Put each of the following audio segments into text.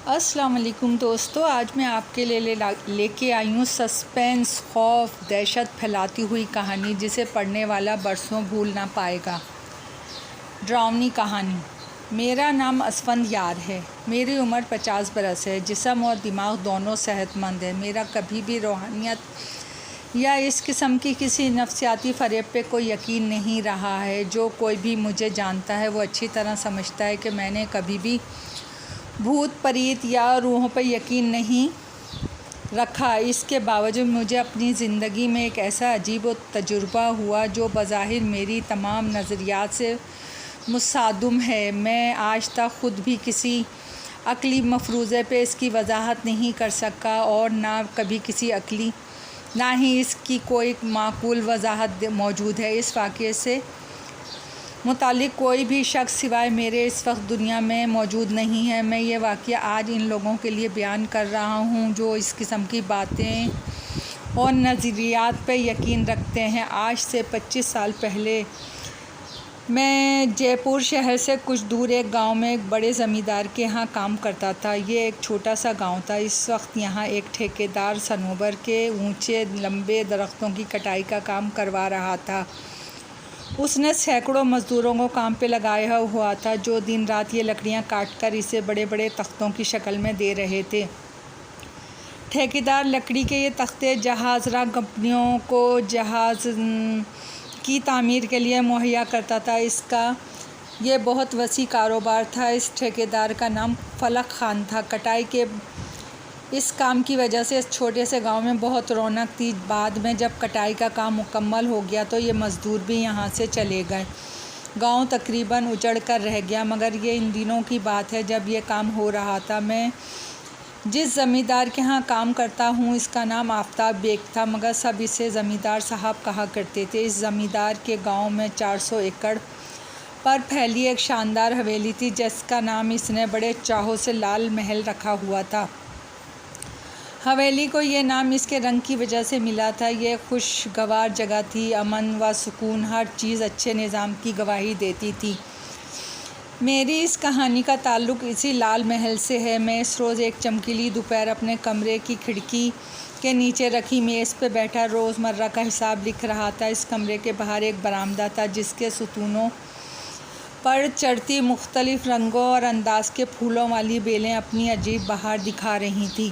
अस्सलाम वालेकुम दोस्तों, आज मैं आपके लिए लेके आई हूँ सस्पेंस, खौफ, दहशत फैलाती हुई कहानी जिसे पढ़ने वाला बरसों भूल ना पाएगा। डरावनी कहानी। मेरा नाम असफंद यार है। मेरी उम्र 50 बरस है। जिस्म और दिमाग दोनों सेहतमंद है। मेरा कभी भी रूहानियत या इस किस्म की किसी नफ्सियाती फ़रेब पे कोई यकीन नहीं रहा है। जो कोई भी मुझे जानता है वो अच्छी तरह समझता है कि मैंने कभी भी भूत प्रेत या रूहों पर यकीन नहीं रखा। इसके बावजूद मुझे अपनी ज़िंदगी में एक ऐसा अजीब तजुर्बा हुआ जो बज़ाहिर मेरी तमाम नज़रियात से मुसादुम है। मैं आज तक ख़ुद भी किसी अक़ली मफरूज़े पे इसकी वजाहत नहीं कर सका और ना कभी किसी अक़ली ना ही इसकी कोई माकूल वजाहत मौजूद है। इस वाक़े से मुतालिक कोई भी शख्स सिवाय मेरे इस वक्त दुनिया में मौजूद नहीं है। मैं ये वाक़या आज इन लोगों के लिए बयान कर रहा हूँ जो इस किस्म की बातें और नज़रियात पर यकीन रखते हैं। आज से 25 साल पहले मैं जयपुर शहर से कुछ दूर एक गांव में एक बड़े ज़मींदार के यहाँ काम करता था। ये एक छोटा सा गांव था। इस वक्त यहाँ एक ठेकेदार सनोबर के ऊंचे लंबे दरख्तों की कटाई का काम करवा रहा था। उसने सैकड़ों मज़दूरों को काम पे लगाया हुआ था जो दिन रात ये लकड़ियाँ काट कर इसे बड़े बड़े तख्तों की शक्ल में दे रहे थे। ठेकेदार लकड़ी के ये तख्ते जहाज़राह कंपनियों को जहाज़ की तामीर के लिए मुहैया करता था। इसका ये बहुत वसी कारोबार था। इस ठेकेदार का नाम फलक खान था। कटाई के इस काम की वजह से इस छोटे से गांव में बहुत रौनक थी। बाद में जब कटाई का काम मुकम्मल हो गया तो ये मज़दूर भी यहाँ से चले गए। गांव तकरीबन उजड़ कर रह गया। मगर ये इन दिनों की बात है जब ये काम हो रहा था। मैं जिस ज़मींदार के यहाँ काम करता हूँ इसका नाम आफ्ताब बेग था, मगर सब इसे ज़मींदार साहब कहा करते थे। इस ज़मींदार के गाँव में 400 एकड़ पर फैली एक शानदार हवेली थी जिसका नाम इसने बड़े चाहों से लाल महल रखा हुआ था। हवेली को ये नाम इसके रंग की वजह से मिला था। ये खुशगवार जगह थी। अमन व सुकून, हर चीज़ अच्छे निज़ाम की गवाही देती थी। मेरी इस कहानी का ताल्लुक़ इसी लाल महल से है। मैं इस रोज़ एक चमकीली दोपहर अपने कमरे की खिड़की के नीचे रखी मेज़ पे बैठा रोज़मर्रा का हिसाब लिख रहा था। इस कमरे के बाहर एक बरामदा था जिसके सुतूनों पर चढ़ती मुख्तलिफ़ रंगों और अंदाज के फूलों वाली बेलें अपनी अजीब बहार दिखा रही थीं।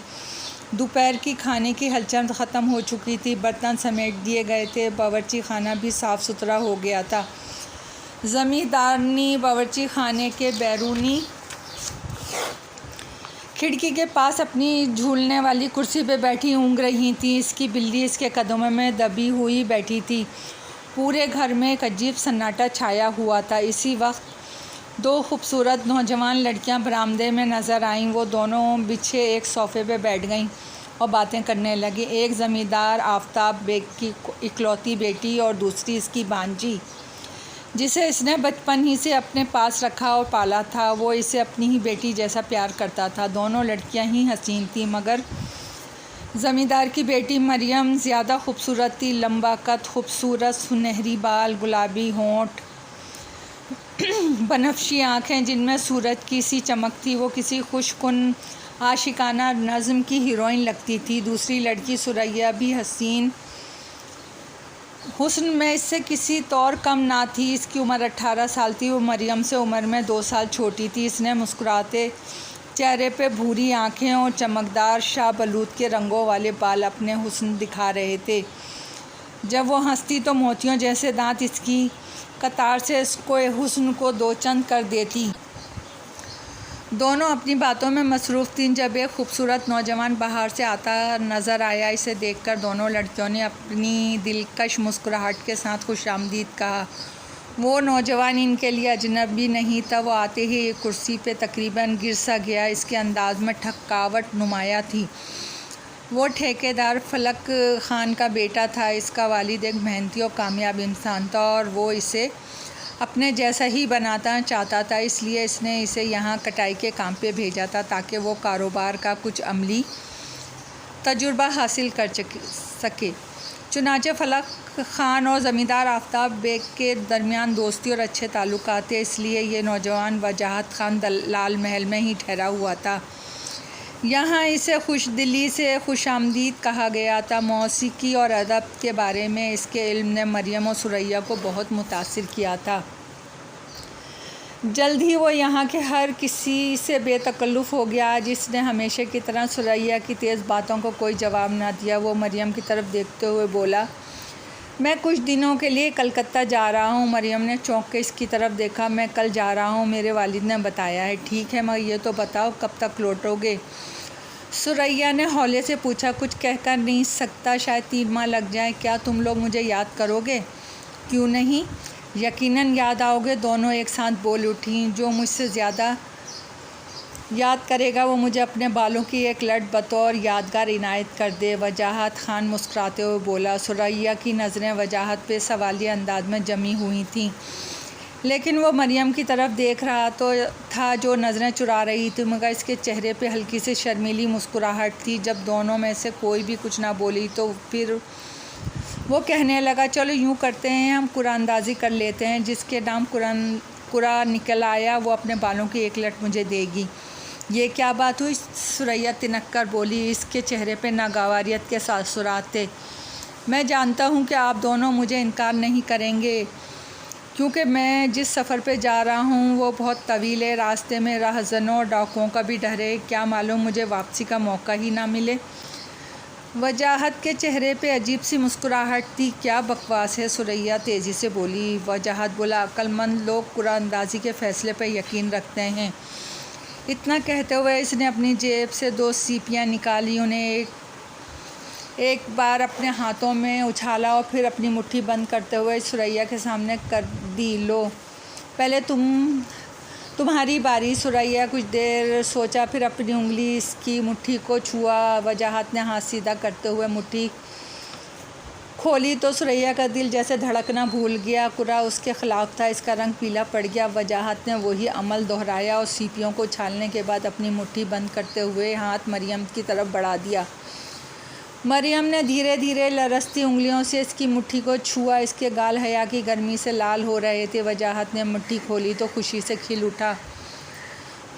दोपहर की खाने की हलचल ख़त्म हो चुकी थी। बर्तन समेट दिए गए थे। बावर्ची खाना भी साफ़ सुथरा हो गया था। ज़मींदारनी बावर्ची खाने के बैरूनी खिड़की के पास अपनी झूलने वाली कुर्सी पे बैठी ऊँघ रही थी। इसकी बिल्ली इसके कदमों में दबी हुई बैठी थी। पूरे घर में एक अजीब सन्नाटा छाया हुआ था। इसी वक्त दो खूबसूरत नौजवान लड़कियां बरामदे में नज़र आईं। वो दोनों बिछे एक सोफ़े पे बैठ गईं और बातें करने लगी। एक ज़मींदार आफ्ताब बेग की इकलौती बेटी और दूसरी इसकी भांजी जिसे इसने बचपन ही से अपने पास रखा और पाला था। वो इसे अपनी ही बेटी जैसा प्यार करता था। दोनों लड़कियां ही हसीन थीं, मगर ज़मींदार की बेटी मरियम ज़्यादा खूबसूरत थी। लंबा कद, खूबसूरत सुनहरी बाल, गुलाबी होंठ, बनफशी आँखें जिनमें सूरज की सी चमक थी। वो किसी खुशकुन आशिकाना नज़्म की हीरोइन लगती थी। दूसरी लड़की सुरैया भी हसीन हुस्न में इससे किसी तौर कम ना थी। इसकी उम्र 18 साल थी। वो मरियम से उम्र में 2 साल छोटी थी। इसने मुस्कुराते चेहरे पे भूरी आँखें और चमकदार शाहबलूत के रंगों वाले बाल अपने हुस्न दिखा रहे थे। जब वो हंसती तो मोतियों जैसे दांत इसकी कतार से इसको हुस्न को दो चंद कर देती। दोनों अपनी बातों में मसरूफ़ थीं जब एक खूबसूरत नौजवान बाहर से आता नज़र आया। इसे देखकर दोनों लड़कियों ने अपनी दिलकश मुस्कुराहट के साथ खुशामदीद कहा। वो नौजवान इनके लिए अजनबी नहीं था। वो आते ही एक कुर्सी पे तकरीबन गिर सा गया। इसके अंदाज में थकावट नुमाया थी। वो ठेकेदार फलक खान का बेटा था। इसका वालिद एक मेहनती और कामयाब इंसान था और वो इसे अपने जैसा ही बनाना चाहता था। इसलिए इसने इसे यहाँ कटाई के काम पे भेजा था ताकि वो कारोबार का कुछ अमली तजुर्बा हासिल कर सके। चुनांचे फलक खान और ज़मींदार आफ्ताब बेग के दरमियान दोस्ती और अच्छे ताल्लुकात थे। इसलिए ये नौजवान वजाहत खान लाल महल में ही ठहरा हुआ था। यहाँ इसे खुशदिली से खुशामदीद कहा गया था। मौसीकी और अदब के बारे में इसके इल्म ने मरियम और सुरैया को बहुत मुतासिर किया था। जल्द ही वो यहाँ के हर किसी से बेतकल्लुफ़ हो गया। जिसने हमेशा की तरह सुरैया की तेज़ बातों को कोई जवाब ना दिया। वो मरियम की तरफ देखते हुए बोला, मैं कुछ दिनों के लिए कलकत्ता जा रहा हूँ। मरियम ने चौंक के इसकी तरफ देखा। मैं कल जा रहा हूँ, मेरे वालिद ने बताया है। ठीक है, मगर ये तो बताओ कब तक लौटोगे? सुरैया ने हौले से पूछा। कुछ कहकर नहीं सकता, शायद 3 माह लग जाए। क्या तुम लोग मुझे याद करोगे? क्यों नहीं, यकीनन याद आओगे, दोनों एक साथ बोल उठी। जो मुझसे ज़्यादा याद करेगा वो मुझे अपने बालों की एक लट बतौर यादगार इनायत कर दे। वजाहत खान मुस्कुराते हुए बोला। सुरैया की नज़रें वजाहत पे सवालिया अंदाज में जमी हुई थीं, लेकिन वो मरियम की तरफ देख रहा तो था जो नज़रें चुरा रही थी, मगर इसके चेहरे पे हल्की सी शर्मीली मुस्कुराहट थी। जब दोनों में से कोई भी कुछ ना बोली तो फिर वो कहने लगा, चलो यूँ करते हैं, हम कुरानंदाज़ी कर लेते हैं। जिसके नाम कुरान निकल आया वो अपने बालों की एक लट मुझे देगी। ये क्या बात हुई? सुरैया तिनक कर बोली। इसके चेहरे पे नागवारियत के तासुरात थे। मैं जानता हूँ कि आप दोनों मुझे इनकार नहीं करेंगे, क्योंकि मैं जिस सफ़र पे जा रहा हूँ वो बहुत तवील है। रास्ते में राहज़नों और डाकुओं का भी डर है। क्या मालूम मुझे वापसी का मौका ही ना मिले। वजाहत के चेहरे पे अजीब सी मुस्कुराहट थी। क्या बकवास है, सुरैया तेज़ी से बोली। वजाहत बोला, अक्लमंद लोग कुरानंदाज़ी के फ़ैसले पर यकीन रखते हैं। इतना कहते हुए इसने अपनी जेब से 2 सीपियाँ निकाली, उन्हें एक बार अपने हाथों में उछाला और फिर अपनी मुट्ठी बंद करते हुए सुरैया के सामने कर दी। लो, पहले तुम्हारी बारी। सुरैया कुछ देर सोचा, फिर अपनी उंगली इसकी मुट्ठी को छुआ। वजाहत ने हाथ सीधा करते हुए मुट्ठी खोली तो सुरैया का दिल जैसे धड़कना भूल गया। कुरा उसके ख़िलाफ़ था, इसका रंग पीला पड़ गया। वजाहत ने वही अमल दोहराया और सीपियों को उछालने के बाद अपनी मुट्ठी बंद करते हुए हाथ मरियम की तरफ बढ़ा दिया। मरियम ने धीरे धीरे लरसती उंगलियों से इसकी मुट्ठी को छुआ। इसके गाल हया की गर्मी से लाल हो रहे थे। वजाहत ने मुट्ठी खोली तो खुशी से खिल उठा।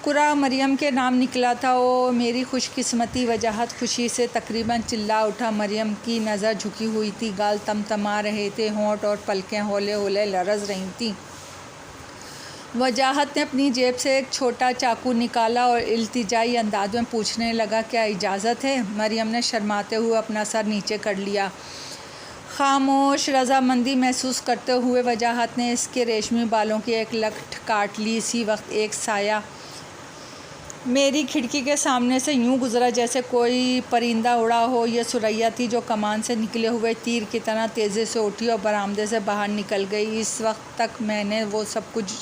कुरा मरियम के नाम निकला था। ओ मेरी खुशकिस्मती! वजाहत खुशी से तकरीबन चिल्ला उठा। मरियम की नज़र झुकी हुई थी, गाल तमतमा रहे थे, होंठ और पलकें हौले हौले लरज़ रही थीं। वजाहत ने अपनी जेब से एक छोटा चाकू निकाला और इल्तिजाई अंदाज में पूछने लगा, क्या इजाज़त है? मरियम ने शर्माते हुए अपना सर नीचे कर लिया। खामोश रज़ामंदी महसूस करते हुए वजाहत ने इसके रेशमी बालों की एक लट काट ली। इसी वक्त एक साया मेरी खिड़की के सामने से यूं गुज़रा जैसे कोई परिंदा उड़ा हो। यह सुरैया थी जो कमान से निकले हुए तीर की तरह तेज़ी से उठी और बरामदे से बाहर निकल गई। इस वक्त तक मैंने वो सब कुछ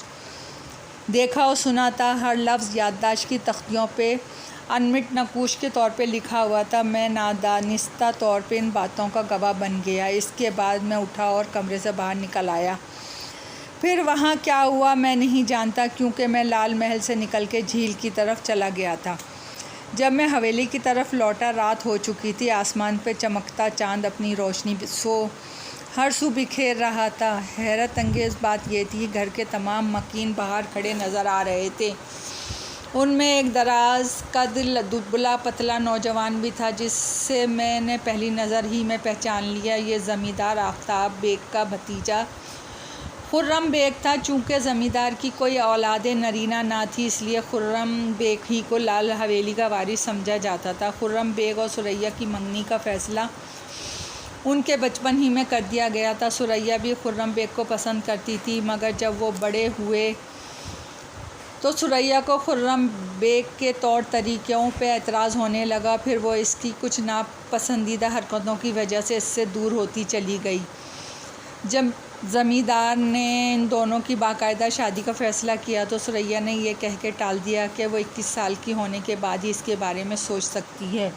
देखा और सुना था। हर लफ्ज़ याददाश्त की तख्तियों पे अनमिट नकूश के तौर पे लिखा हुआ था। मैं नादानिस्ता तौर पे इन बातों का गवाह बन गया। इसके बाद मैं उठा और कमरे से बाहर निकल आया। फिर वहाँ क्या हुआ मैं नहीं जानता, क्योंकि मैं लाल महल से निकल के झील की तरफ चला गया था। जब मैं हवेली की तरफ लौटा रात हो चुकी थी। आसमान पे चमकता चाँद अपनी रोशनी हर सू बिखेर रहा था। हैरत अंगेज़ बात यह थी, घर के तमाम मकीन बाहर खड़े नज़र आ रहे थे। उनमें एक दराज कद दुबला पतला नौजवान भी था, जिससे मैंने पहली नज़र ही में पहचान लिया। ये ज़मींदार आफ्ताब बेग का भतीजा खुर्रम बेग था। चूँकि ज़मींदार की कोई औलाद नरीना ना थी, इसलिए खुर्रम बेग ही को लाल हवेली का वारिस समझा जाता था। खुर्रम बेग और सुरैया की मंगनी का फ़ैसला उनके बचपन ही में कर दिया गया था। सुरैया भी खुर्रम बेग को पसंद करती थी, मगर जब वो बड़े हुए तो सुरैया को खुर्रम बेग के तौर तरीक़ों पे एतराज़ होने लगा। फिर वो इसकी कुछ नापसंदीदा हरकतों की वजह से इससे दूर होती चली गई। जब ज़मींदार ने इन दोनों की बाकायदा शादी का फ़ैसला किया तो सुरैया ने यह कह के टाल दिया कि वो 21 साल की होने के बाद ही इसके बारे में सोच सकती है।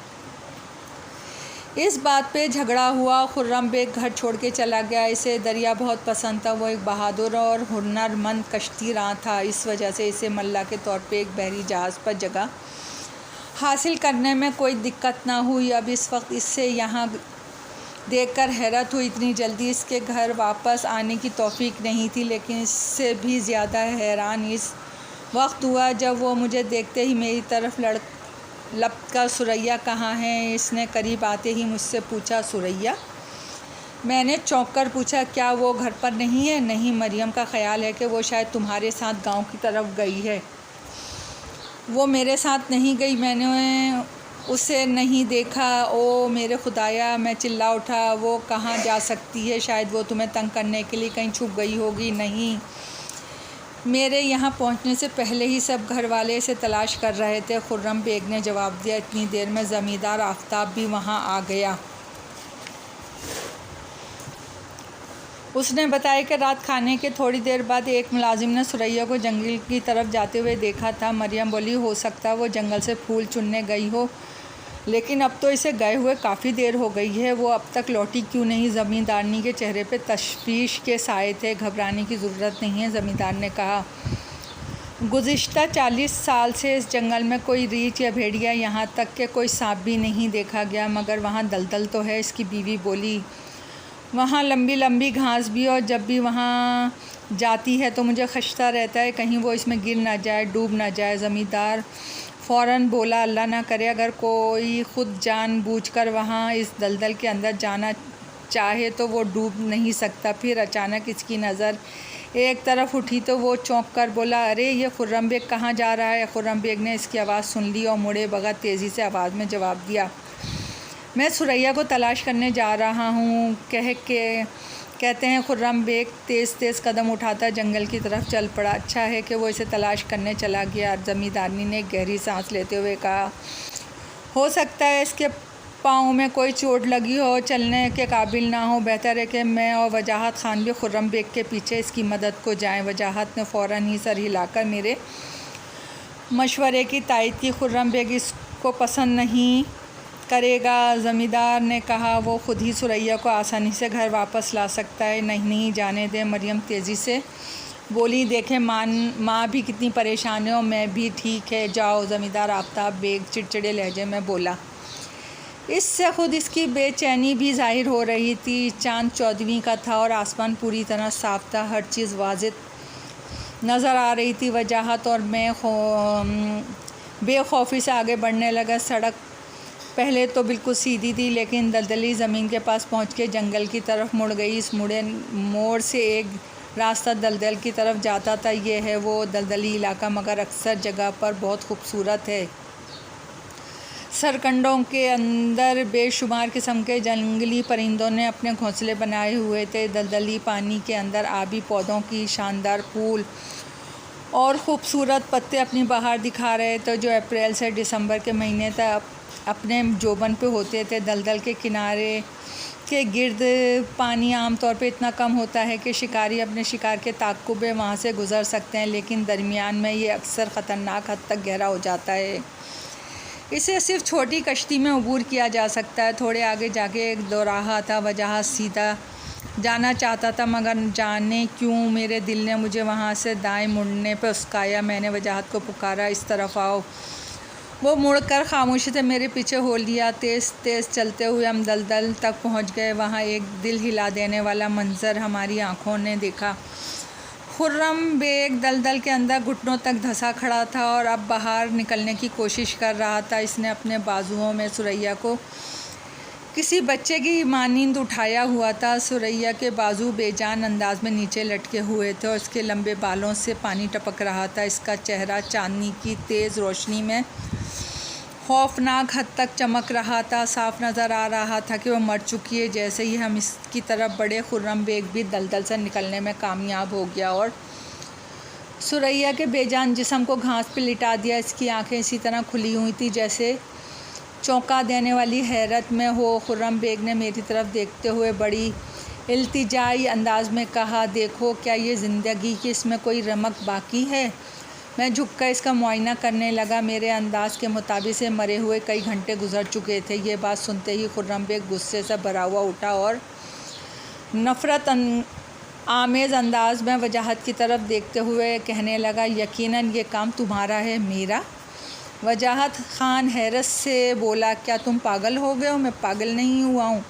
इस बात पे झगड़ा हुआ। खुर्रम बेग घर छोड़ के चला गया। इसे दरिया बहुत पसंद था। वो एक बहादुर और हुनरमंद कश्ती रां था। इस वजह से इसे मल्ला के तौर पे एक बहरी जहाज़ पर जगह हासिल करने में कोई दिक्कत ना हुई। अब इस वक्त इससे यहाँ देखकर हैरत हुई, इतनी जल्दी इसके घर वापस आने की तौफीक नहीं थी। लेकिन इससे भी ज़्यादा हैरान इस वक्त हुआ जब वो मुझे देखते ही मेरी तरफ लपका सुरैया कहाँ है? इसने करीब आते ही मुझसे पूछा। सुरैया? मैंने चौंक कर पूछा, क्या वो घर पर नहीं है? नहीं, मरियम का ख्याल है कि वो शायद तुम्हारे साथ गांव की तरफ गई है। वो मेरे साथ नहीं गई, मैंने उसे नहीं देखा। ओ मेरे खुदाया, मैं चिल्ला उठा। वो कहाँ जा सकती है? शायद वो तुम्हें तंग करने के लिए कहीं छुप गई होगी। नहीं, मेरे यहाँ पहुँचने से पहले ही सब घर वाले इसे तलाश कर रहे थे, खुर्रम बेग ने जवाब दिया। इतनी देर में ज़मींदार आफ्ताब भी वहाँ आ गया। उसने बताया कि रात खाने के थोड़ी देर बाद एक मुलाजिम ने सुरैया को जंगल की तरफ जाते हुए देखा था। मरियम बोली, हो सकता है वो जंगल से फूल चुनने गई हो, लेकिन अब तो इसे गए हुए काफ़ी देर हो गई है। वो अब तक लौटी क्यों नहीं? ज़मींदारनी के चेहरे पे तशवीश के साए थे। घबराने की ज़रूरत नहीं है, ज़मींदार ने कहा। गुज़िश्ता 40 साल से इस जंगल में कोई रीछ या भेड़िया, यहाँ तक कि कोई सांप भी नहीं देखा गया, मगर वहाँ दलदल तो है, इसकी बीवी बोली। वहाँ लंबी लंबी घास भी, और जब भी वहाँ जाती है तो मुझे खदशा रहता है कहीं वो इसमें गिर ना जाए, डूब ना जाए। ज़मींदार फ़ौरन बोला, अल्लाह ना करे अगर कोई ख़ुद जानबूझकर वहाँ इस दलदल के अंदर जाना चाहे तो वो डूब नहीं सकता। फिर अचानक इसकी नज़र एक तरफ उठी तो वो चौंक कर बोला, अरे ये खुर्रम बेग कहाँ जा रहा है? खुर्रम बेग ने इसकी आवाज़ सुन ली और मुड़े बगैर तेज़ी से आवाज़ में जवाब दिया, मैं सुरैया को तलाश करने जा रहा हूँ। कहते हैं खुर्रम बेग तेज़ कदम उठाता जंगल की तरफ चल पड़ा। अच्छा है कि वो इसे तलाश करने चला गया, ज़मींदारनी ने गहरी सांस लेते हुए कहा। हो सकता है इसके पाँव में कोई चोट लगी हो, चलने के काबिल ना हो। बेहतर है कि मैं और वजाहत खान भी खुर्रम बेग के पीछे इसकी मदद को जाएं। वजाहत ने फ़ौरन ही सर हिलाकर मेरे मशवरे की तायद की। खुर्रम बेग इसको पसंद नहीं करेगा, ज़मींदार ने कहा। वो खुद ही सुरैया को आसानी से घर वापस ला सकता है। नहीं जाने दे, मरियम तेज़ी से बोली। देखें माँ भी कितनी परेशान है और मैं भी। ठीक है, जाओ, ज़मींदार आफ्ताब बेग चिड़चिड़े लहजे में बोला। इससे खुद इसकी बेचैनी भी ज़ाहिर हो रही थी। चाँद 14वीं का था और आसमान पूरी तरह साफ़ था। हर चीज़ वाज़ेह नज़र आ रही थी। वजाहत और मैं बेखौफी से आगे बढ़ने लगा। सड़क पहले तो बिल्कुल सीधी थी, लेकिन दलदली ज़मीन के पास पहुंच के जंगल की तरफ मुड़ गई। इस मोड़ से एक रास्ता दलदल की तरफ जाता था। ये है वो दलदली इलाका, मगर अक्सर जगह पर बहुत खूबसूरत है। सरकंडों के अंदर बेशुमार किस्म के जंगली परिंदों ने अपने घोंसले बनाए हुए थे। दलदली पानी के अंदर आबी पौधों की शानदार फूल और ख़ूबसूरत पत्ते अपनी बहार दिखा रहे थे, जो अप्रैल से दिसंबर के महीने तक अपने जोबन पे होते थे। दलदल के किनारे के गिर्द पानी आमतौर पे इतना कम होता है कि शिकारी अपने शिकार के ताक़ुब वहाँ से गुज़र सकते हैं, लेकिन दरमियान में ये अक्सर ख़तरनाक हद तक गहरा हो जाता है। इसे सिर्फ छोटी कश्ती में अबूर किया जा सकता है। थोड़े आगे जाके एक दोराहा था। वजाहत सीधा जाना चाहता था, मगर जाने क्यों मेरे दिल ने मुझे वहाँ से दाएं मुड़ने पर उस्काया। मैंने वजाहत को पुकारा, इस तरफ आओ। वो मुड़कर खामोशी से मेरे पीछे हो लिया। तेज़ तेज़ चलते हुए हम दलदल तक पहुँच गए। वहाँ एक दिल हिला देने वाला मंज़र हमारी आँखों ने देखा। खुर्रम बेग दलदल के अंदर घुटनों तक धंसा खड़ा था और अब बाहर निकलने की कोशिश कर रहा था। इसने अपने बाजुओं में सुरैया को किसी बच्चे की मानींद उठाया हुआ था। सुरैया के बाजू बेजान अंदाज में नीचे लटके हुए थे और इसके लंबे बालों से पानी टपक रहा था। इसका चेहरा चांदनी की तेज़ रोशनी में खौफनाक हद तक चमक रहा था। साफ नज़र आ रहा था कि वो मर चुकी है। जैसे ही हम इसकी तरफ बढ़े, खुर्रम बेग भी दलदल से निकलने में कामयाब हो गया और सुरैया के बेजान जिस्म को घास पे लिटा दिया। इसकी आंखें इसी तरह खुली हुई थी जैसे चौंका देने वाली हैरत में हो। खुर्रम बेग ने मेरी तरफ देखते हुए बड़ी इल्तिजाई अंदाज में कहा, देखो, क्या ये ज़िंदगी की इसमें कोई रमक बाकी है? मैं झुककर इसका मुआयना करने लगा। मेरे अंदाज़ के मुताबिक से मरे हुए कई घंटे गुजर चुके थे। ये बात सुनते ही खुर्रम बेग गुस्से से भरा हुआ उठा और नफ़रत आमेज़ अंदाज में वजाहत की तरफ देखते हुए कहने लगा, यकीनन ये काम तुम्हारा है। मेरा? वजाहत खान हैरत से बोला, क्या तुम पागल हो गए हो? मैं पागल नहीं हुआ हूँ।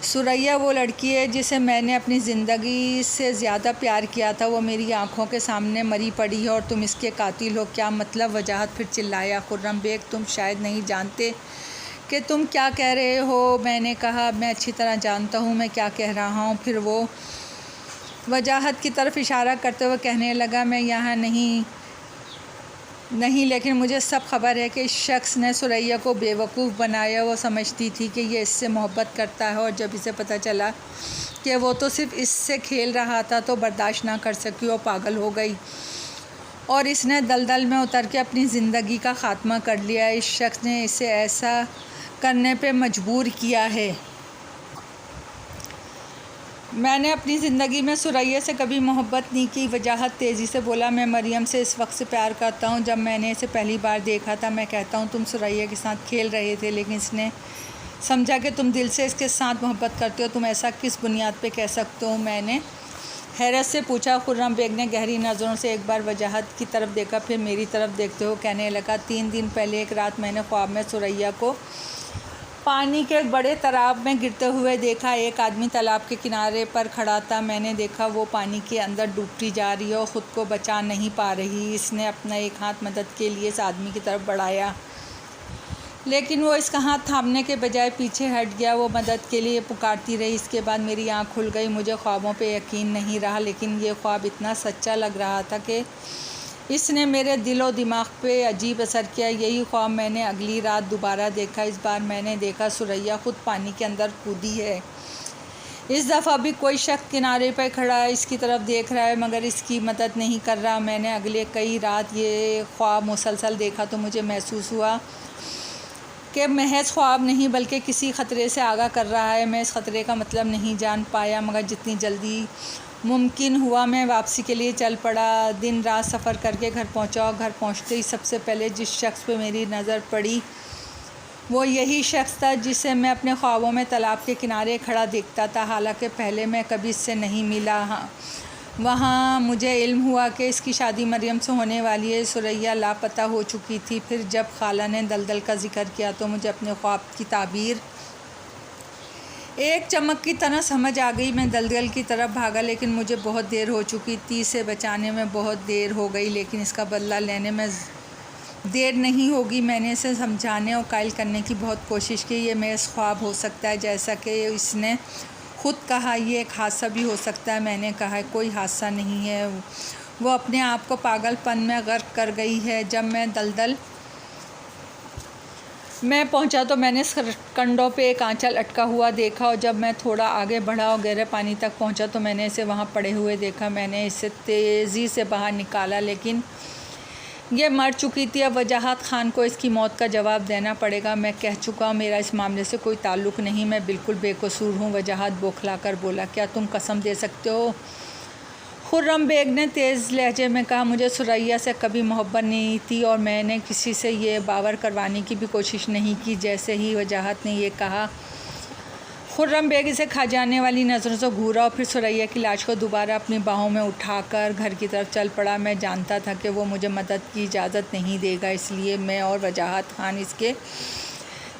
सुरैया वो लड़की है जिसे मैंने अपनी ज़िंदगी से ज़्यादा प्यार किया था, वो मेरी आंखों के सामने मरी पड़ी है और तुम इसके कातिल हो। क्या मतलब? वजाहत फिर चिल्लाया। खुर्रम बेग, तुम शायद नहीं जानते कि तुम क्या कह रहे हो। मैंने कहा, मैं अच्छी तरह जानता हूँ मैं क्या कह रहा हूँ। फिर वो वजाहत की तरफ इशारा करते हुए कहने लगा, मैं यहाँ नहीं, लेकिन मुझे सब खबर है कि इस शख्स ने सुरैया को बेवकूफ़ बनाया। वो समझती थी कि ये इससे मोहब्बत करता है और जब इसे पता चला कि वो तो सिर्फ इससे खेल रहा था तो बर्दाश्त ना कर सकी, वो पागल हो गई और इसने दलदल में उतर के अपनी ज़िंदगी का ख़ात्मा कर लिया। इस शख्स ने इसे ऐसा करने पे मजबूर किया है। मैंने अपनी ज़िंदगी में सुरैया से कभी मोहब्बत नहीं की। वजाहत तेज़ी से बोला, मैं मरियम से इस वक्त से प्यार करता हूँ जब मैंने इसे पहली बार देखा था। मैं कहता हूँ तुम सुरैया के साथ खेल रहे थे, लेकिन इसने समझा कि तुम दिल से इसके साथ मोहब्बत करते हो। तुम ऐसा किस बुनियाद पे कह सकते हो? मैंने हैरत से पूछा। खुर्रम बेग ने गहरी नज़रों से एक बार वजाहत की तरफ देखा, फिर मेरी तरफ देखते हुए कहने लगा, 3 दिन पहले एक रात मैंने ख्वाब में सुरैया को पानी के एक बड़े तालाब में गिरते हुए देखा। एक आदमी तालाब के किनारे पर खड़ा था। मैंने देखा वो पानी के अंदर डूबती जा रही है और ख़ुद को बचा नहीं पा रही। इसने अपना एक हाथ मदद के लिए इस आदमी की तरफ बढ़ाया, लेकिन वो इसका हाथ थामने के बजाय पीछे हट गया। वो मदद के लिए पुकारती रही। इसके बाद मेरी आँख खुल गई। मुझे ख्वाबों पे यकीन नहीं रहा, लेकिन ये ख्वाब इतना सच्चा लग रहा था कि इसने मेरे दिल और दिमाग पे अजीब असर किया। यही ख्वाब मैंने अगली रात दोबारा देखा। इस बार मैंने देखा सुरैया ख़ुद पानी के अंदर कूदी है। इस दफ़ा भी कोई शख्स किनारे पर खड़ा है, इसकी तरफ देख रहा है, मगर इसकी मदद नहीं कर रहा। मैंने अगले कई रात ये ख्वाब मुसलसल देखा तो मुझे महसूस हुआ कि महज ख्वाब नहीं बल्कि किसी ख़तरे से आगाह कर रहा है। मैं इस ख़तरे का मतलब नहीं जान पाया, मगर जितनी जल्दी मुमकिन हुआ मैं वापसी के लिए चल पड़ा। दिन रात सफ़र करके घर पहुंचा और घर पहुंचते ही सबसे पहले जिस शख्स पे मेरी नज़र पड़ी वो यही शख्स था जिसे मैं अपने ख्वाबों में तालाब के किनारे खड़ा देखता था। हालांकि पहले मैं कभी इससे नहीं मिला। वहाँ मुझे इल्म हुआ कि इसकी शादी मरियम से होने वाली है। सुरैया लापता हो चुकी थी। फिर जब खाला ने दलदल का जिक्र किया तो मुझे अपने ख्वाब की ताबीर एक चमक की तरह समझ आ गई। मैं दलदल की तरफ भागा, लेकिन मुझे बहुत देर हो चुकी थी। इसे बचाने में बहुत देर हो गई, लेकिन इसका बदला लेने में देर नहीं होगी। मैंने इसे समझाने और कायल करने की बहुत कोशिश की। ये महज ख्वाब हो सकता है, जैसा कि इसने खुद कहा। ये एक हादसा भी हो सकता है। मैंने कहा, कोई हादसा नहीं है, वो अपने आप को पागलपन में गर्क कर गई है। जब मैं दलदल में पहुंचा तो मैंने कंडों पे एक आंचल अटका हुआ देखा और जब मैं थोड़ा आगे बढ़ा और गहरे पानी तक पहुंचा तो मैंने इसे वहां पड़े हुए देखा। मैंने इसे तेज़ी से बाहर निकाला, लेकिन ये मर चुकी थी। अब वजाहत खान को इसकी मौत का जवाब देना पड़ेगा। मैं कह चुका हूँ, मेरा इस मामले से कोई ताल्लुक़ नहीं, मैं बिल्कुल बेकसूर हूँ। वजाहत बौखला कर बोला। क्या तुम कसम दे सकते हो? खुर्रम बेग ने तेज़ लहजे में कहा, मुझे सुरैया से कभी मोहब्बत नहीं थी और मैंने किसी से ये बावर करवाने की भी कोशिश नहीं की। जैसे ही वजाहत ने ये कहा, खुर्रम बेग इसे खा जाने वाली नज़रों से घूरा और फिर सुरैया की लाश को दोबारा अपनी बाहों में उठाकर घर की तरफ चल पड़ा। मैं जानता था कि वो मुझे मदद की इजाज़त नहीं देगा, इसलिए मैं और वजाहत खान इसके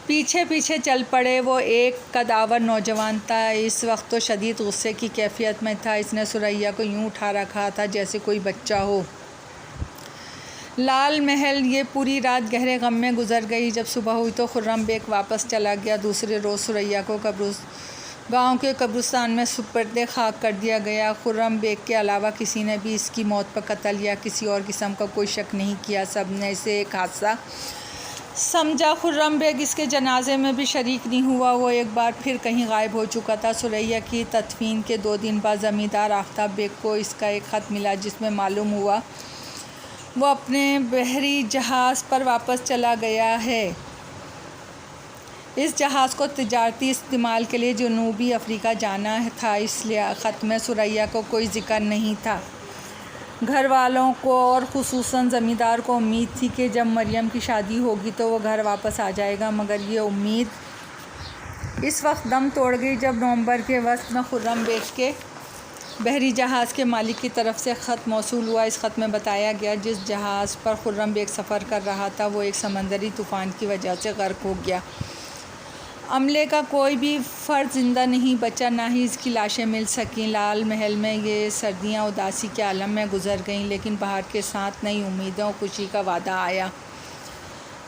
पीछे पीछे चल पड़े। वो एक कदावर नौजवान था। इस वक्त तो शदीद गुस्से की कैफियत में था। इसने सुरैया को यूं उठा रखा था जैसे कोई बच्चा हो। लाल महल ये पूरी रात गहरे गम में गुजर गई। जब सुबह हुई तो खुर्रम बेग वापस चला गया। दूसरे रोज़ सुरैया को गांव के कब्रिस्तान में सुपर्दे खाक कर दिया गया। खुर्रम बेग के अलावा किसी ने भी इसकी मौत पर कत्ल या किसी और किस्म का कोई शक नहीं किया। सब ने इसे एक हादसा समझा। खुर्रम बेग इसके जनाजे में भी शरीक नहीं हुआ। वो एक बार फिर कहीं गायब हो चुका था। सुरैया की तदफीन के 2 दिन बाद ज़मींदार आफ्ताब बेग को इसका एक ख़त मिला जिसमें मालूम हुआ वो अपने बहरी जहाज़ पर वापस चला गया है। इस जहाज़ को तिजारती इस्तेमाल के लिए जनूबी अफ्रीका जाना था। इसलिए ख़त में सुरैया को कोई ज़िक्र नहीं था। घर वालों को और ख़ुसूसन ज़मींदार को उम्मीद थी कि जब मरियम की शादी होगी तो वो घर वापस आ जाएगा, मगर ये उम्मीद इस वक्त दम तोड़ गई जब नवंबर के वक्त में खुर्रम बेग के बहरी जहाज़ के मालिक की तरफ से ख़त मौसूल हुआ। इस ख़त में बताया गया जिस जहाज़ पर खुर्रम बेग सफ़र कर रहा था वो एक समंदरी तूफ़ान की वजह से गर्क हो गया। अमले का कोई भी फ़र्द ज़िंदा नहीं बचा, ना ही इसकी लाशें मिल सकीं। लाल महल में ये सर्दियाँ उदासी के आलम में गुजर गईं, लेकिन बाहर के साथ नई उम्मीदें और खुशी का वादा आया।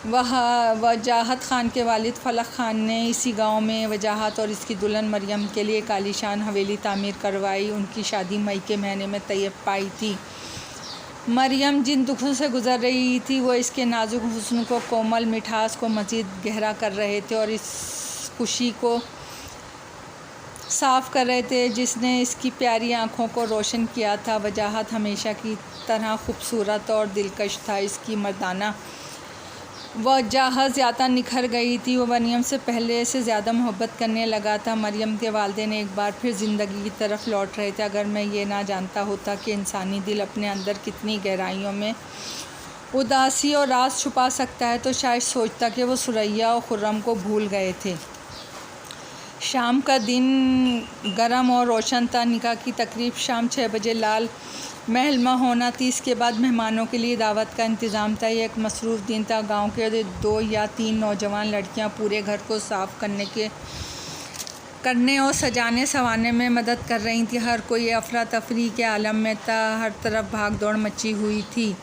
वजाहत ख़ान के वालिद फलक ख़ान ने इसी गांव में वजाहत और इसकी दुल्हन मरियम के लिए एक आलीशान हवेली तामीर करवाई। उनकी शादी मई के महीने में तय पाई थी। मरियम जिन दुखों से गुज़र रही थी वो इसके नाजुक हुस्न को, कोमल मिठास को मज़ीद गहरा कर रहे थे और इस खुशी को साफ़ कर रहे थे जिसने इसकी प्यारी आँखों को रोशन किया था। वजाहत हमेशा की तरह खूबसूरत और दिलकश था। इसकी मर्दाना वजाहत ज़्यादा निखर गई थी। वो मरियम से पहले से ज़्यादा मोहब्बत करने लगा था। मरियम के वालिदैन एक बार फिर ज़िंदगी की तरफ लौट रहे थे। अगर मैं ये ना जानता होता कि इंसानी दिल अपने अंदर कितनी गहराइयों में उदासी और राज छुपा सकता है, तो शायद सोचता कि वो सुरैया और खुर्रम को भूल गए थे। शाम का दिन गर्म और रोशन था। निकाह की तकरीब शाम 6 बजे लाल महल में होना थी। इसके बाद मेहमानों के लिए दावत का इंतज़ाम था। यह एक मसरूफ़ दिन था। गांव के 2 या 3 नौजवान लड़कियां पूरे घर को साफ़ करने और सजाने संवारने में मदद कर रही थी। हर कोई अफरा तफरी के आलम में था। हर तरफ भाग दौड़ मची हुई थी।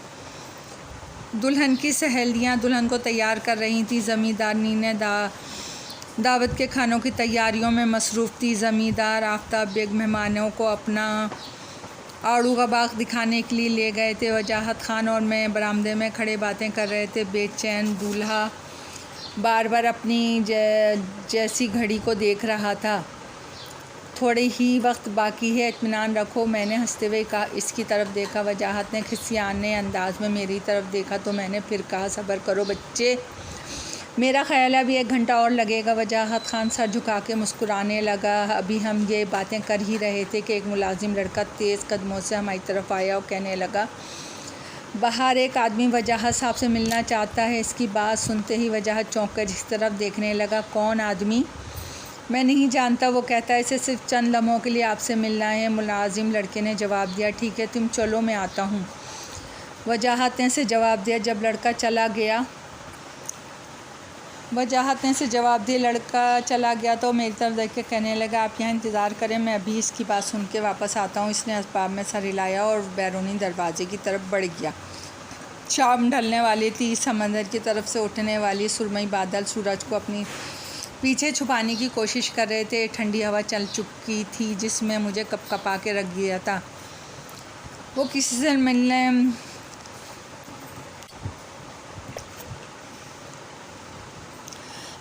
दुल्हन की सहेलियां दुल्हन को तैयार कर रही थी। ज़मींदारनी ने दावत के खानों की तैयारियों में मसरूफ़ थी। ज़मींदार आफ्ताब बेग मेहमानों को अपना आड़ू का बाग दिखाने के लिए ले गए थे। वजाहत ख़ान और मैं बरामदे में खड़े बातें कर रहे थे। बेचैन दूल्हा बार बार अपनी जैसी घड़ी को देख रहा था। थोड़े ही वक्त बाकी है, इत्मीनान रखो, मैंने हंसते हुए कहा। इसकी तरफ देखा। वजाहत ने खिसियाने अंदाज में मेरी तरफ देखा तो मैंने फिर कहा, सब्र करो बच्चे, मेरा ख़याल है अभी 1 घंटा और लगेगा। वजाहत ख़ान सर झुका के मुस्कुराने लगा। अभी हम ये बातें कर ही रहे थे कि एक मुलाजिम लड़का तेज़ कदमों से हमारी तरफ आया और कहने लगा, बाहर एक आदमी वजाहत साहब से मिलना चाहता है। इसकी बात सुनते ही वजाहत चौंक कर इस तरफ देखने लगा। कौन आदमी? मैं नहीं जानता, वो कहता है इसे सिर्फ चंद लम्हों के लिए आपसे मिलना है। मुलाजिम लड़के ने जवाब दिया, ठीक है तुम चलो, मैं आता हूँ। वजाहत ने से जवाब दिया। जब लड़का चला गया लड़का चला गया तो मेरी तरफ देख के कहने लगा, आप यहाँ इंतज़ार करें, मैं अभी इसकी बात सुन के वापस आता हूँ। इसने असबाब में सर हिलाया और बैरूनी दरवाजे की तरफ बढ़ गया। शाम ढलने वाली थी। समंदर की तरफ से उठने वाली सुरमई बादल सूरज को अपनी पीछे छुपाने की कोशिश कर रहे थे। ठंडी हवा चल चुकी थी जिसमें मुझे कपकपा के रख दिया था। वो किसी से मिलने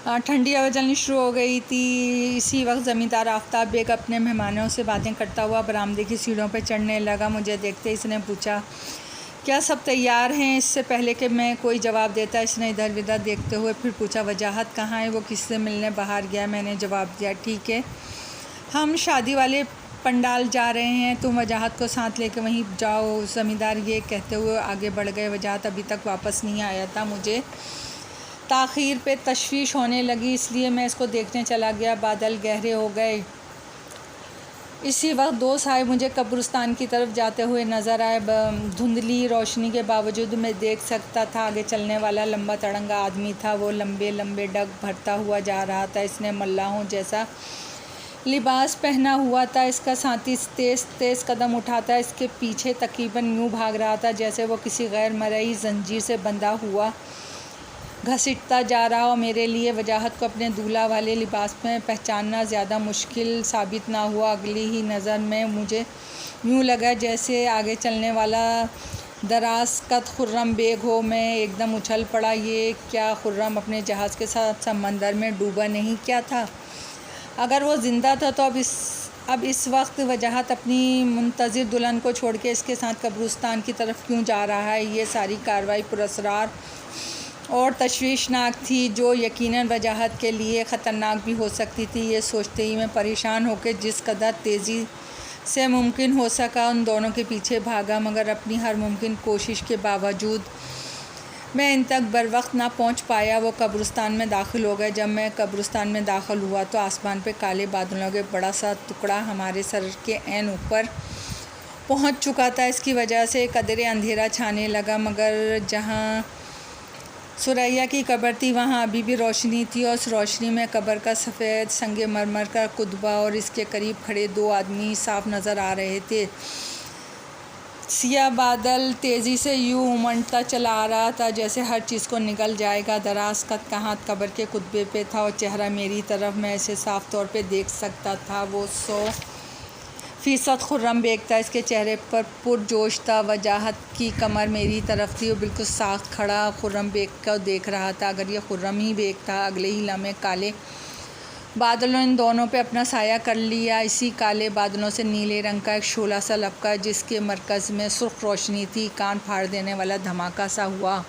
ठंडी हवा चलनी शुरू हो गई थी। इसी वक्त ज़मींदार आफ्ताब बेग अपने मेहमानों से बातें करता हुआ बरामदे की सीढ़ियों पर चढ़ने लगा। मुझे देखते ही इसने पूछा, क्या सब तैयार हैं? इससे पहले कि मैं कोई जवाब देता इसने इधर उधर देखते हुए फिर पूछा, वजाहत कहाँ है? वो किससे मिलने बाहर गया। मैंने जवाब दिया, ठीक है, हम शादी वाले पंडाल जा रहे हैं, तुम वजाहत को साथ लेकर वहीं जाओ। ज़मींदार ये कहते हुए आगे बढ़ गए। वजाहत अभी तक वापस नहीं आया था। मुझे ताख़ीर पे तशवीश होने लगी, इसलिए मैं इसको देखने चला गया। बादल गहरे हो गए। इसी वक्त 2 साए मुझे कब्रिस्तान की तरफ जाते हुए नज़र आए। धुंधली रोशनी के बावजूद मैं देख सकता था आगे चलने वाला लंबा तड़ंगा आदमी था। वो लंबे लंबे डग भरता हुआ जा रहा था। इसने मल्लाहों जैसा लिबास पहना हुआ था। इसका साथी तेज़ कदम उठाता इसके पीछे तकरीबन यूँ भाग रहा था जैसे वो किसी गैर मरई जंजीर से बंधा हुआ घसीटता जा रहा हो। मेरे लिए वजाहत को अपने दूल्हा वाले लिबास में पहचानना ज़्यादा मुश्किल साबित ना हुआ। अगली ही नज़र में मुझे यूँ लगा जैसे आगे चलने वाला दराज कद खुर्रम बेग हो। मैं एकदम उछल पड़ा। ये क्या, खुर्रम अपने जहाज़ के साथ समंदर में डूबा नहीं क्या था? अगर वो ज़िंदा था तो अब इस वक्त वजाहत अपनी मुंतज़िर दुल्हन को छोड़ के इसके साथ कब्रिस्तान की तरफ क्यों जा रहा है? ये सारी कार्रवाई पुरअसरार और तशवीशनाक थी, जो यकीनन वजाहत के लिए ख़तरनाक भी हो सकती थी। ये सोचते ही मैं परेशान होकर जिस कदर तेज़ी से मुमकिन हो सका उन दोनों के पीछे भागा, मगर अपनी हर मुमकिन कोशिश के बावजूद मैं इन तक बर वक्त ना पहुंच पाया। वो कब्रिस्तान में दाखिल हो गए। जब मैं कब्रिस्तान में दाखिल हुआ तो आसमान पे काले बादलों के बड़ा सा टुकड़ा हमारे सर के ऐन ऊपर पहुंच चुका था। इसकी वजह से कदरे अंधेरा छाने लगा, मगर जहां सुरैया की कब्र थी, वहाँ अभी भी रोशनी थी और उस रोशनी में कब्र का सफ़ेद संगमरमर का कुतबा और इसके करीब खड़े 2 आदमी साफ नज़र आ रहे थे। सिया बादल तेज़ी से यूँ उमड़ता चला आ रहा था जैसे हर चीज़ को निगल जाएगा। दराज कद का हाथ कब्र के कुतबे पे था और चेहरा मेरी तरफ मैं इसे साफ़ तौर पे देख सकता था। वो 100% खुर्रम बेग था। इसके चेहरे पर पुरजोश था, वजाहत की कमर मेरी तरफ थी और बिल्कुल साख्त खड़ा खुर्रम बेग को देख रहा था। अगर ये खुर्रम ही बेग था, अगले ही लम्हे काले बादलों इन दोनों पे अपना साया कर लिया। इसी काले बादलों से नीले रंग का एक शोला सा लपका, जिसके मरकज़ में सुर्ख रोशनी थी। कान फाड़ देने वाला धमाका सा हुआ।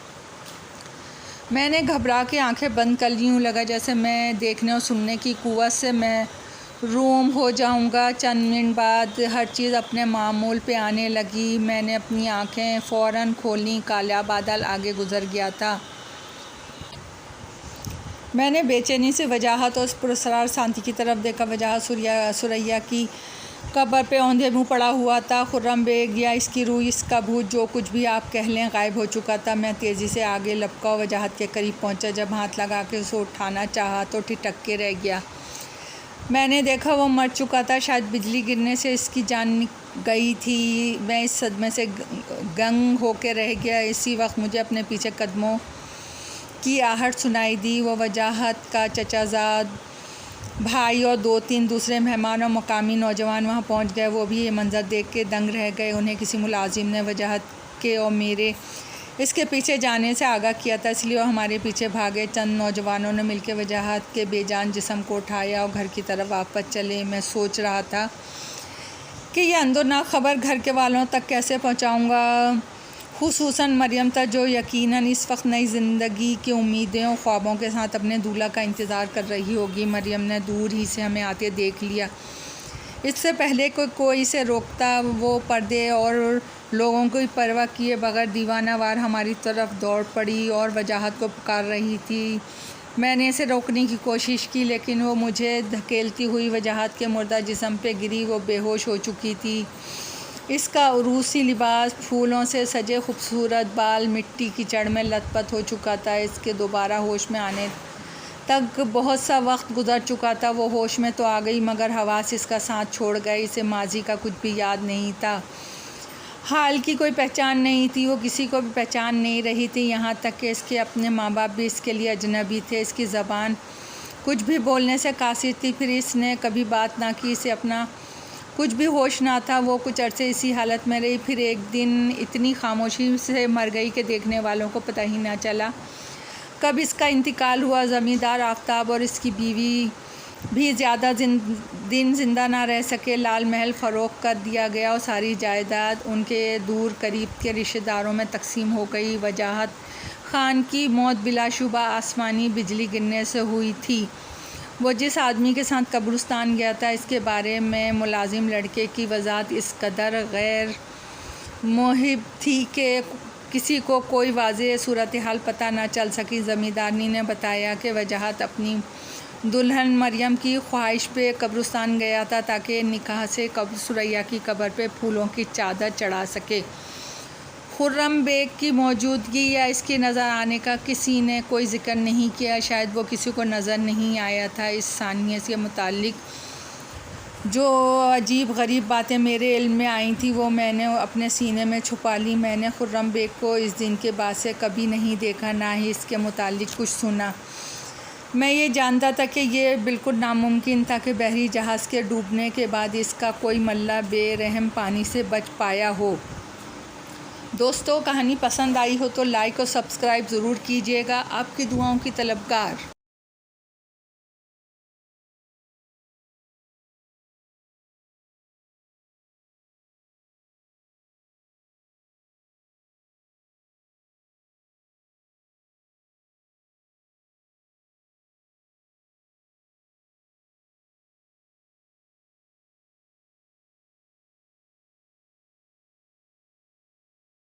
मैंने घबरा के आंखें बंद कर ली। यूँ लगा जैसे मैं देखने और सुनने की कुव्वत से मैं रूम हो जाऊंगा। चंद मिनट बाद हर चीज़ अपने मामूल पे आने लगी। मैंने अपनी आंखें फ़ौरन खोलीं। काला बादल आगे गुजर गया था। मैंने बेचैनी से वजाहत और उस पुरस्कार शांति की तरफ देखा। वजाहत सुरैया की कब्र पे औंधे मुँह पड़ा हुआ था। खुर्रम बेग या इसकी रूह, इसका भूत, जो कुछ भी आप कह लें, गायब हो चुका था। मैं तेज़ी से आगे लपका और वजाहत के करीब पहुंचा। जब हाथ लगा के उसे उठाना चाहा तो ठिठक के रह गया। मैंने देखा वो मर चुका था। शायद बिजली गिरने से इसकी जान गई थी। मैं इस सदमे से गंग होके रह गया। इसी वक्त मुझे अपने पीछे कदमों की आहट सुनाई दी। वो वजाहत का चचाजाद भाई और 2-3 दूसरे मेहमान और मकामी नौजवान वहाँ पहुँच गए। वो भी ये मंज़र देख के दंग रह गए। उन्हें किसी मुलाजिम ने वजाहत के और मेरे इसके पीछे जाने से आगाह किया था, इसलिए वो हमारे पीछे भागे। चंद नौजवानों ने मिलकर वजाहत के बेजान जिस्म को उठाया और घर की तरफ वापस चले। मैं सोच रहा था कि ये अंदर खबर घर के वालों तक कैसे पहुँचाऊँगा, खुसूसन मरियम तक, जो यकीनन इस वक्त नई ज़िंदगी की उम्मीदें और ख्वाबों के साथ अपने दूल्हा का इंतज़ार कर रही होगी। मरियम ने दूर ही से हमें आते देख लिया। इससे पहले कोई इसे रोकता, वो पर्दे और लोगों की परवाह किए बगैर दीवानावार हमारी तरफ दौड़ पड़ी और वजाहत को पुकार रही थी। मैंने इसे रोकने की कोशिश की, लेकिन वो मुझे धकेलती हुई वजाहत के मुर्दा जिस्म पे गिरी। वो बेहोश हो चुकी थी। इसका उरूसी लिबास, फूलों से सजे खूबसूरत बाल मिट्टी की जड़ में लथपथ हो चुका था। इसके दोबारा होश में आने तक बहुत सा वक्त गुजर चुका था। वो होश में तो आ गई, मगर हवास इसका साथ छोड़ गए। इसे माजी का कुछ भी याद नहीं था। हाल की कोई पहचान नहीं थी। वो किसी को भी पहचान नहीं रही थी, यहाँ तक कि इसके अपने माँ बाप भी इसके लिए अजनबी थे। इसकी ज़बान कुछ भी बोलने से कासिर थी। फिर इसने कभी बात ना की। इसे अपना कुछ भी होश ना था। वो कुछ अरसे इसी हालत में रही। फिर एक दिन इतनी खामोशी से मर गई कि देखने वालों को पता ही ना चला कब इसका इंतकाल हुआ। ज़मींदार आफ्ताब और इसकी बीवी भी ज़्यादा दिन ज़िंदा ना रह सके। लाल महल फ़रोख्त कर दिया गया और सारी जायदाद उनके दूर करीब के रिश्तेदारों में तकसीम हो गई। वजाहत ख़ान की मौत बिलाशुबा आसमानी बिजली गिरने से हुई थी। वो जिस आदमी के साथ कब्रिस्तान गया था, इसके बारे में मुलाजिम लड़के की वजाहत इस कदर गैर मुहिब थी कि किसी को कोई वाज़ेह सूरत हाल पता न चल सकी। ज़मींदारनी ने बताया कि वजाहत अपनी दुल्हन मरियम की ख्वाहिश पे कब्रिस्तान गया था ताकि निकाह से सुरैया की कब्र पे फूलों की चादर चढ़ा सके। खुर्रम बेग की मौजूदगी या इसकी नज़र आने का किसी ने कोई ज़िक्र नहीं किया। शायद वो किसी को नज़र नहीं आया था। इस सानिया से मुतालिक जो अजीब गरीब बातें मेरे इल्म में आई थी, वो मैंने अपने सीने में छुपा ली। मैंने खुर्रम बेग को इस दिन के बाद से कभी नहीं देखा, ना ही इसके मुतालिक कुछ सुना। मैं ये जानता था कि ये बिल्कुल नामुमकिन था कि बहरी जहाज़ के डूबने के बाद इसका कोई मल्ला बेरहम पानी से बच पाया हो। दोस्तों, कहानी पसंद आई हो तो लाइक और सब्सक्राइब ज़रूर कीजिएगा। आपकी दुआओं की तलबगार।